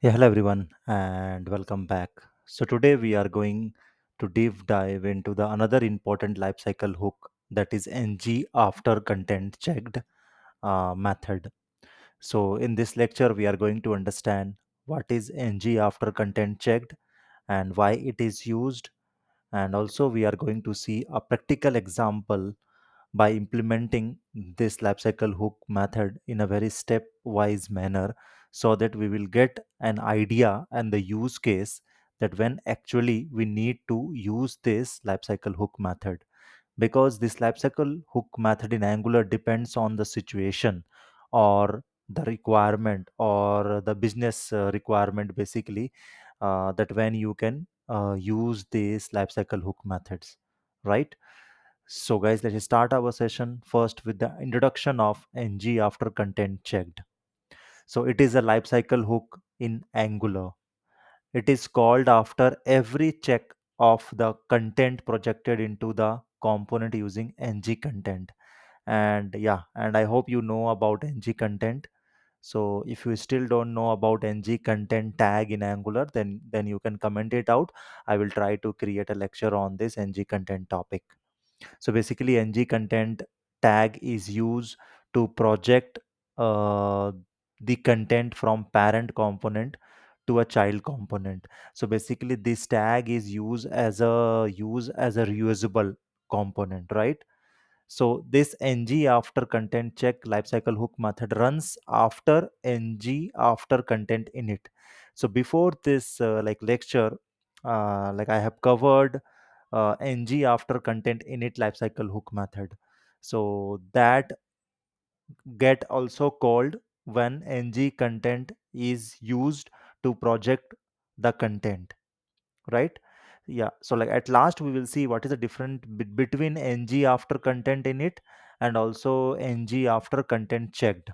Yeah, hello everyone, and welcome back. So today we are going to deep dive into the another important lifecycle hook, that is ng after content checked method. So in this lecture, we are going to understand what is ng after content checked and why it is used, and also we are going to see a practical example by implementing this lifecycle hook method in a very stepwise manner, so that we will get an idea and the use case that when actually we need to use this lifecycle hook method, because this lifecycle hook method in Angular depends on the situation or the requirement or the business requirement, basically, that when you can use these lifecycle hook methods, right? So, guys, let's start our session first with the introduction of ng after content checked. So, it is a lifecycle hook in Angular. It is called after every check of the content projected into the component using ng content. And yeah, and I hope you know about ng content. So if you still don't know about ng content tag in Angular, then you can comment it out. I will try to create a lecture on this ng content topic. So basically, ng content tag is used to project uh, the content from parent component to a child component. So basically, this tag is used as a reusable component, right? So this ng after content check lifecycle hook method runs after ng after content init. So before this lecture, like I have covered ng after content init lifecycle hook method. So that get also called when ng content is used to project the content, right? Yeah, so like at last we will see what is the difference between ng after content init and also ng after content checked.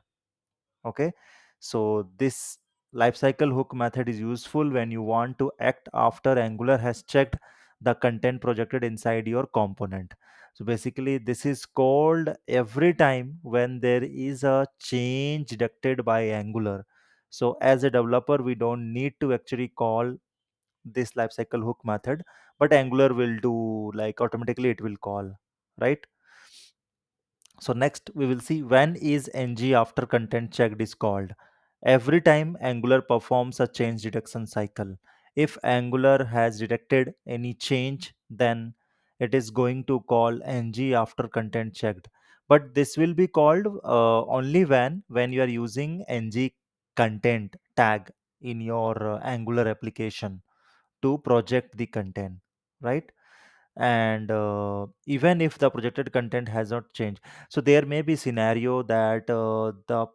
Okay, so this lifecycle hook method is useful when you want to act after Angular has checked the content projected inside your component. So basically, this is called every time when there is a change detected by Angular. So as a developer, we don't need to actually call this lifecycle hook method, but Angular will do, like, automatically it will call, right? So next we will see when is ng after content checked is called. Every time Angular performs a change detection cycle. If Angular has detected any change, then it is going to call ng after content checked. But this will be called only when you are using ng content tag in your Angular application to project the content, right? And even if the projected content has not changed, so there may be scenario that the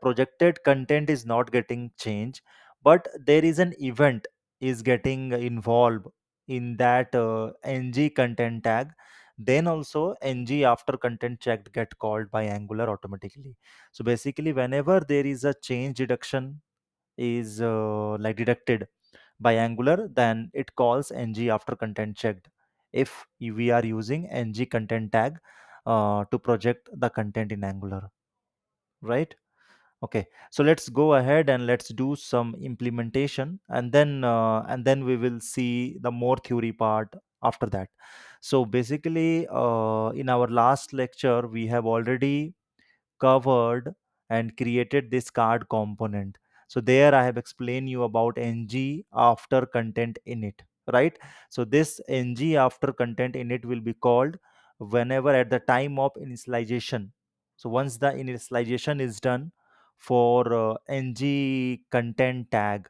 projected content is not getting changed, but there is an event is getting involved in that ng content tag. Then also ng after content checked get called by Angular automatically. So basically, whenever there is a change deduction is detected by Angular, then it calls ng after content checked if we are using ng content tag to project the content in Angular, right? Okay, so let's go ahead and let's do some implementation, and then we will see the more theory part after that. So basically, in our last lecture, we have already covered and created this card component. So there I have explained you about ng after content init, right? So this ng after content init will be called whenever at the time of initialization. So once the initialization is done for ng content tag,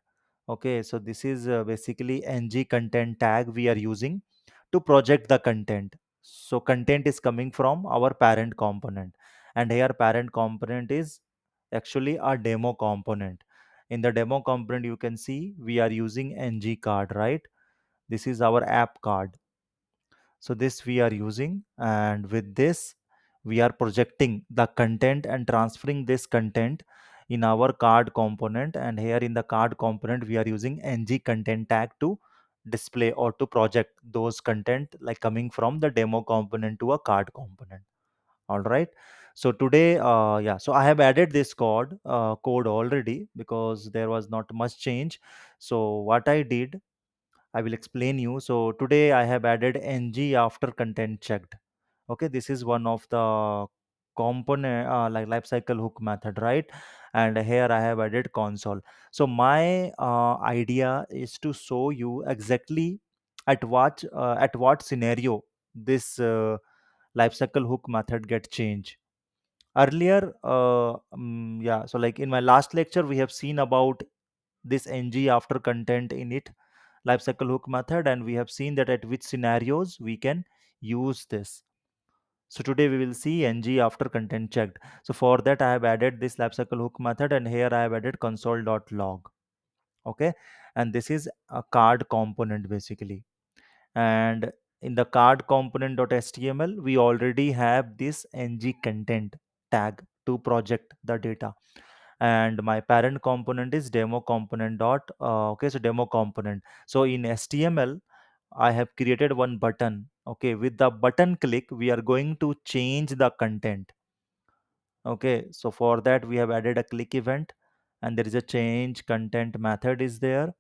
okay, so this is basically ng content tag we are using to project the content. So content is coming from our parent component, and here parent component is actually a demo component. In the demo component, you can see we are using ng card, right? This is our app card. So this we are using, and with this we are projecting the content and transferring this content in our card component. And here in the card component, we are using ng content tag to display or to project those content, like coming from the demo component to a card component. All right. So today, so I have added this code already because there was not much change. So what I did, I will explain you. So today I have added ng after content checked. Okay, this is one of the component like lifecycle hook method, right? And here I have added console. So my idea is to show you exactly at what scenario this lifecycle hook method get changed. Earlier, so like in my last lecture, we have seen about this ng after content init lifecycle hook method, and we have seen that at which scenarios we can use this. So today we will see ng after content checked. So for that I have added this lifecycle hook method, and here I have added console.log. Okay, and this is a card component basically. And in the card component.html we already have this ng content tag to project the data, and my parent component is demo component dot okay, so demo component. So in html I have created one button. Okay, with the button click we are going to change the content. Okay, so for that we have added a click event, and there is a change content method is there,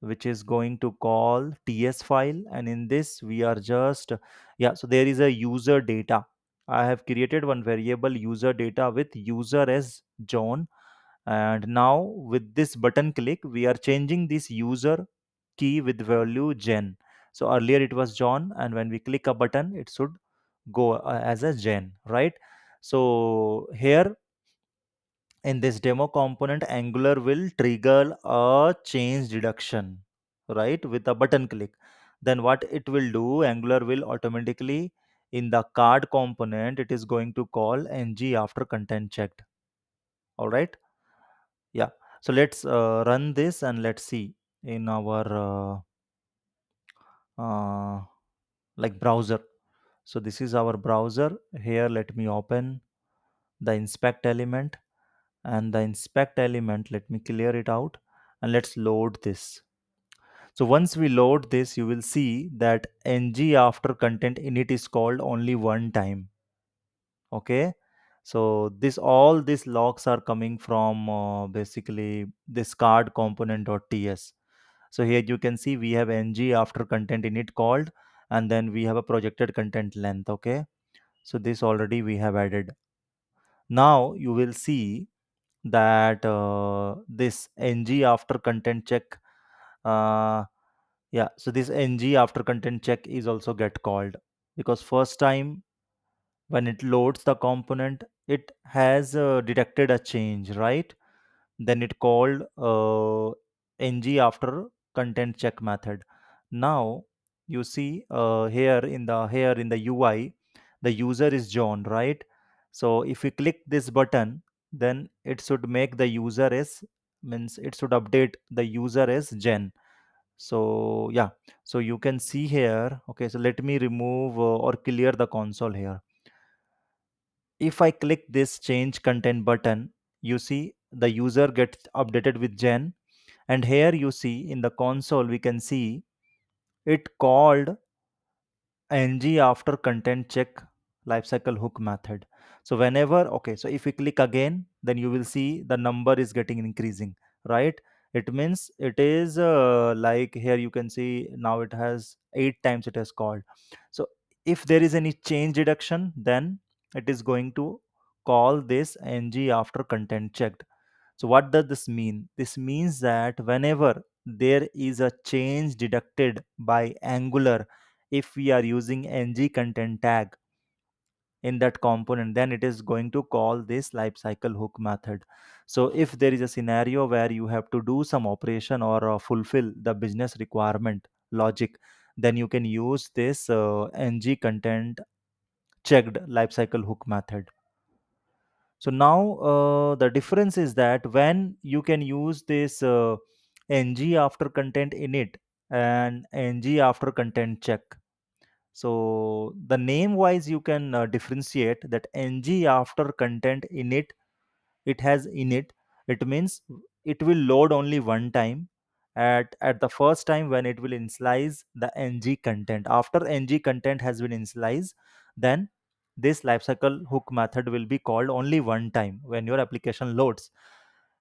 which is going to call ts file. And in this we are just, so there is a user data. I have created one variable user data with user as John, and now with this button click we are changing this user key with value Jen. So earlier it was John, and when we click a button it should go as a Jen, right? So here in this demo component, Angular will trigger a change deduction, right, with a button click. Then what it will do, Angular will automatically in the card component, it is going to call ng after content checked. All right. Yeah. So let's run this and let's see in our like browser. So this is our browser. Here, let me open the inspect element, and the inspect element, let me clear it out, and let's load this. So once we load this, you will see that ng after content init is called only one time. Okay, so this all these logs are coming from basically this card component.ts. So here you can see we have ng after content init called, and then we have a projected content length. Okay, so this already we have added. Now you will see that this ng after content check, uh, so this ng after content check is also get called, because first time when it loads the component it has detected a change, right? Then it called ng after content check method. Now you see here in the UI the user is John, right? So if we click this button, then it should make the user as, means it should update the user as Jen. So so you can see here. Okay, so let me remove or clear the console here. If I click this change content button, you see the user gets updated with Jen. And here you see in the console, we can see it called ng after content check lifecycle hook method. So whenever, okay, so if we click again, then you will see the number is getting increasing, right? It means it is like here you can see now it has 8 times it has called. So if there is any change deduction, then it is going to call this ng after content checked. So what does this mean? This means that whenever there is a change deducted by Angular, if we are using ng content tag in that component, then it is going to call this lifecycle hook method. So if there is a scenario where you have to do some operation or fulfill the business requirement logic, then you can use this ng content checked lifecycle hook method. So now the difference is that when you can use this ng after content init and ng after content check. So the name wise you can differentiate that ng after content init, it has init. It means it will load only one time at the first time when it will initialize the ng content. After ng content has been initialized, then this lifecycle hook method will be called only one time when your application loads.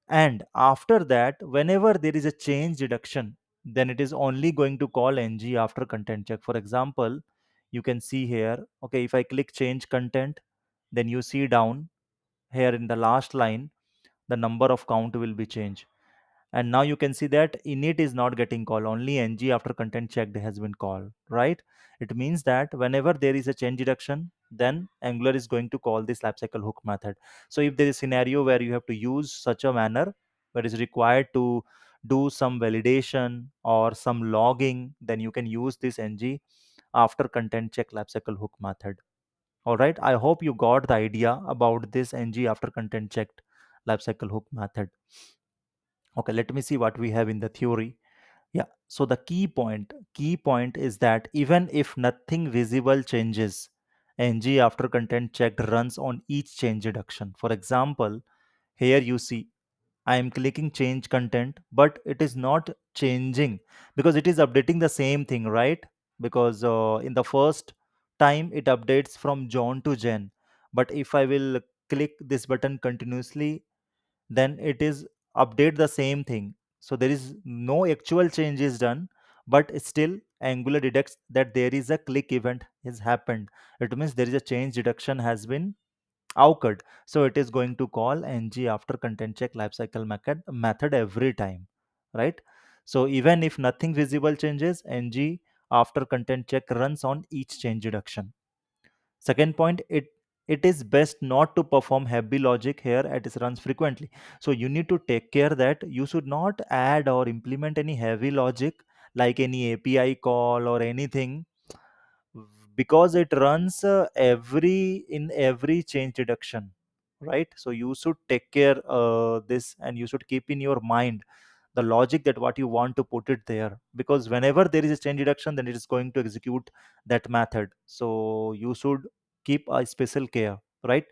And after that, whenever there is a change deduction, then it is only going to call ng after content check. For example, you can see here, okay, if I click change content, then you see down here in the last line, the number of count will be changed. And now you can see that init is not getting called, only ng after content checked has been called, right? It means that whenever there is a change deduction, then Angular is going to call this lifecycle hook method. So if there is a scenario where you have to use such a manner where it is required to do some validation or some logging, then you can use this ng after content check lifecycle hook method. All right, I hope you got the idea about this ng after content checked lifecycle hook method. Okay, let me see what we have in the theory. Yeah, so the key point is that even if nothing visible changes, ng after content checked runs on each change reduction. For example, here you see I am clicking change content, but it is not changing because it is updating the same thing, right? Because in the first time it updates from John to Jen, but if I will click this button continuously, then it is update the same thing. So there is no actual change is done, but still Angular detects that there is a click event has happened. It means there is a change deduction has been occurred. So it is going to call ng after content check lifecycle method every time, right? So even if nothing visible changes, ng after content check runs on each change reduction. Second point, it is best not to perform heavy logic here at its runs frequently. So you need to take care that you should not add or implement any heavy logic like any API call or anything, because it runs every change deduction, right? So you should take care this, and you should keep in your mind the logic that what you want to put it there, because whenever there is a change deduction, then it is going to execute that method. So you should keep a special care, right?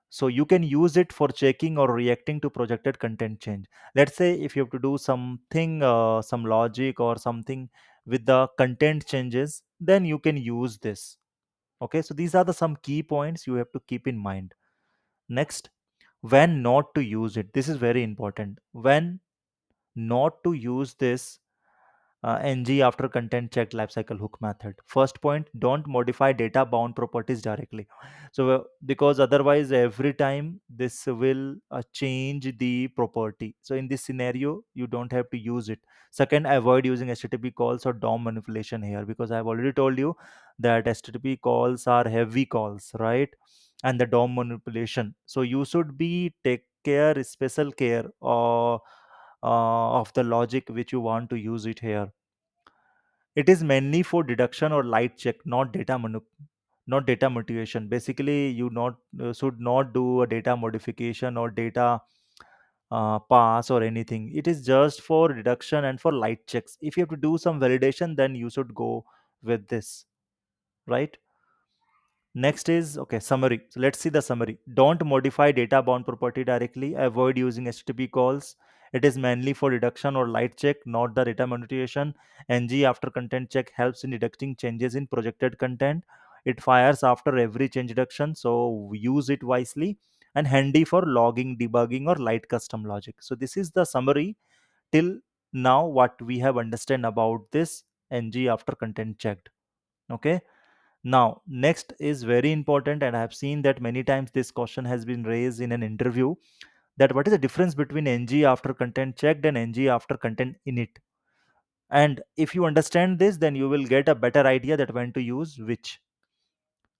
So you can use it for checking or reacting to projected content change. Let's say if you have to do something, some logic or something with the content changes, then you can use this. Okay, so these are the some key points you have to keep in mind. Next, when not to use it, this is very important. When not to use this ng after content checked lifecycle hook method. First point, don't modify data bound properties directly. So because otherwise every time this will change the property. So in this scenario you don't have to use it. Second, avoid using http calls or dom manipulation here, because I've already told you that http calls are heavy calls, right? And the dom manipulation, so you should be take care, special care, or of the logic which you want to use it here. It is mainly for deduction or light check, not data mutation. Basically, you not should not do a data modification or data pass or anything. It is just for deduction and for light checks. If you have to do some validation, then you should go with this, right? Next is, okay, summary. So let's see the summary. Don't modify data bound property directly. Avoid using HTTP calls. It is mainly for deduction or light check, not the data manipulation. ng after content check helps in detecting changes in projected content. It fires after every change deduction, so use it wisely. And handy for logging, debugging, or light custom logic. So this is the summary till now what we have understand about this ng after content checked. Okay. Now, next is very important, and I have seen that many times this question has been raised in an interview, that what is the difference between ng after content checked and ng after content init. And if you understand this, then you will get a better idea that when to use which.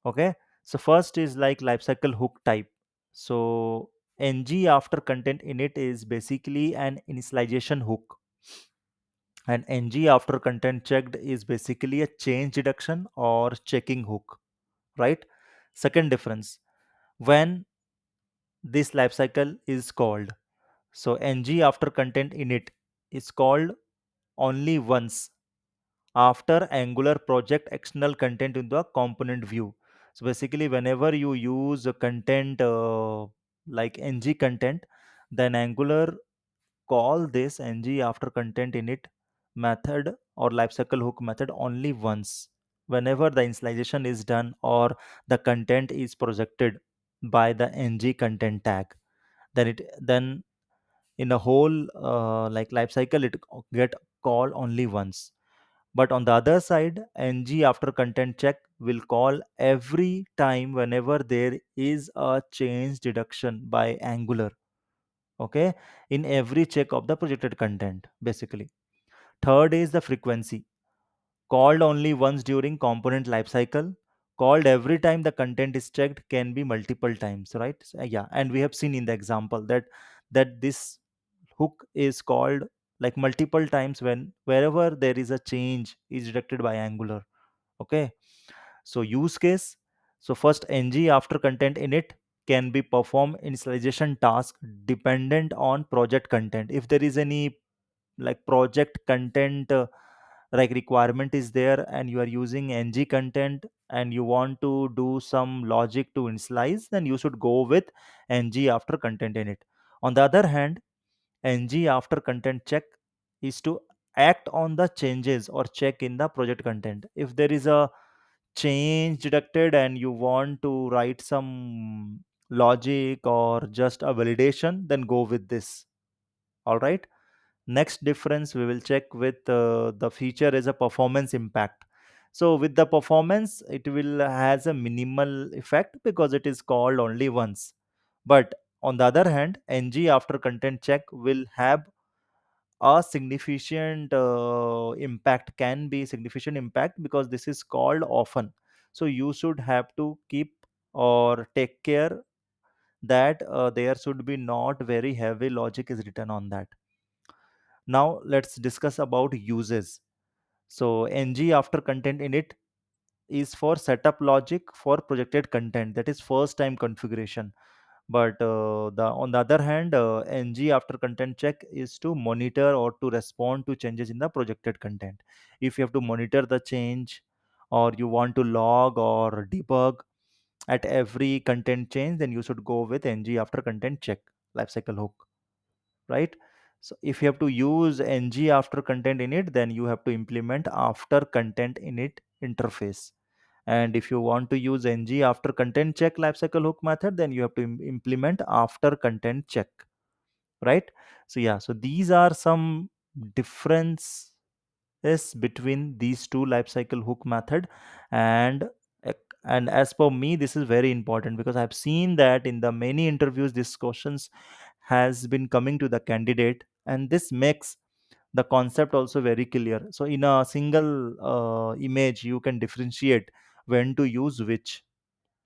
Okay. So first is like lifecycle hook type. So ng after content init is basically an initialization hook, and ng after content checked is basically a change deduction or checking hook, right? Second difference, when this lifecycle is called. So ng after content init is called only once after Angular project external content in the component view. So basically, whenever you use a content like ng content, then Angular call this ng after content init method or lifecycle hook method only once. whenever the initialization is done or the content is projected by the ng content tag, then in a whole like life cycle it get called only once. But on the other side, ng after content check will call every time whenever there is a change deduction by Angular. Okay, in every check of the projected content, basically. Third is the frequency, called only once during component lifecycle, called every time the content is checked can be multiple times, right? So, yeah, and we have seen in the example that this hook is called like multiple times when wherever there is a change is detected by Angular. Okay, so use case. So first, ng after content init can be perform initialization task dependent on project content. If there is any like project content like requirement is there and you are using ng content and you want to do some logic to initialize, then you should go with ng after content init. On the other hand, ng after content check is to act on the changes or check in the project content. If there is a change deducted and you want to write some logic or just a validation, then go with this. All right. Next difference we will check with the feature is a performance impact. So with the performance, it will has a minimal effect because it is called only once. But on the other hand, ng after content check will have a significant impact, can be significant impact because this is called often. So you should have to keep or take care that there should be not very heavy logic is written on that. Now let's discuss about uses. So ng after content init is for setup logic for projected content, that is first time configuration. But the on the other hand, ng after content check is to monitor or to respond to changes in the projected content. If you have to monitor the change or you want to log or debug at every content change, then you should go with ng after content check lifecycle hook, right? So if you have to use ng after content init, then you have to implement after content init interface. And if you want to use ng after content check lifecycle hook method, then you have to implement after content check, right? So yeah, so these are some differences between these two lifecycle hook method. and and as per me, this is very important because I've seen that in the many interviews these questions has been coming to the candidate, and this makes the concept also very clear. So in a single image you can differentiate when to use which,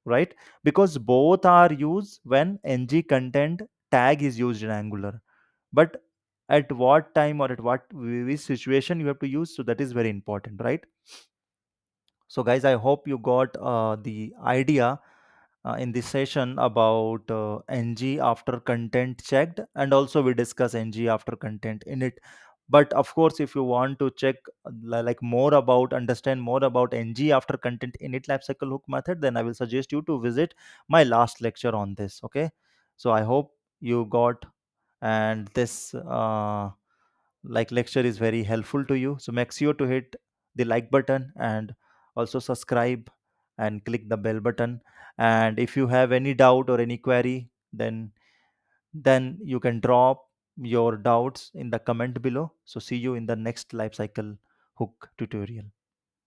right? Because both are used when ng content tag is used in Angular, but at what time or at what which situation you have to use, so that is very important, right? So guys, I hope you got the idea in this session about ng after content checked, and also we discuss ng after content init. But of course, if you want to check like more about understand more about ng after content init lifecycle hook method, then I will suggest you to visit my last lecture on this. Okay, so I hope you got, and this like lecture is very helpful to you. So make sure to hit the like button and also subscribe and click the bell button. And if you have any doubt or any query, then you can drop your doubts in the comment below. So see you in the next life cycle hook tutorial.